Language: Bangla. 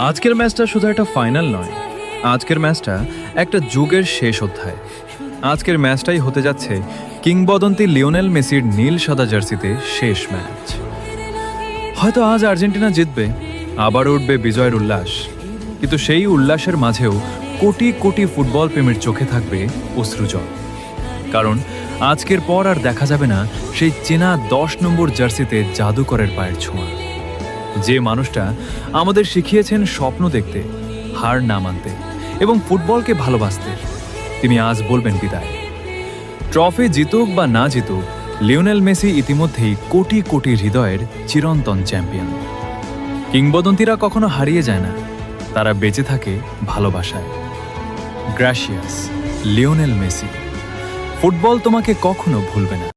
আজকের ম্যাচটা শুধু একটা ফাইনাল নয়, আজকের ম্যাচটা একটা যুগের শেষ অধ্যায়। আজকের ম্যাচটাই হতে যাচ্ছে কিংবদন্তি লিওনেল মেসির নীল সাদা জার্সিতে শেষ ম্যাচ। হয়তো আজ আর্জেন্টিনা জিতবে, আবার উঠবে বিজয়ের উল্লাস, কিন্তু সেই উল্লাসের মাঝেও কোটি কোটি ফুটবল প্রেমীর চোখে থাকবে অশ্রুজল। কারণ আজকের পর আর দেখা যাবে না সেই চেনা 10 নম্বর জার্সিতে জাদুকরের পায়ের ছোঁয়া। যে মানুষটা আমাদের শিখিয়েছেন স্বপ্ন দেখতে, হার না মানতে এবং ফুটবলকে ভালোবাসতে, তিনি আজ বলবেন বিদায়। ট্রফি জিতুক বা না জিতুক, লিওনেল মেসি ইতিমধ্যেই কোটি কোটি হৃদয়ের চিরন্তন চ্যাম্পিয়ন। কিংবদন্তিরা কখনো হারিয়ে যায় না, তারা বেঁচে থাকে ভালোবাসায়। Gracias Lionel Messi. ফুটবল তোমাকে কখনো ভুলবে না।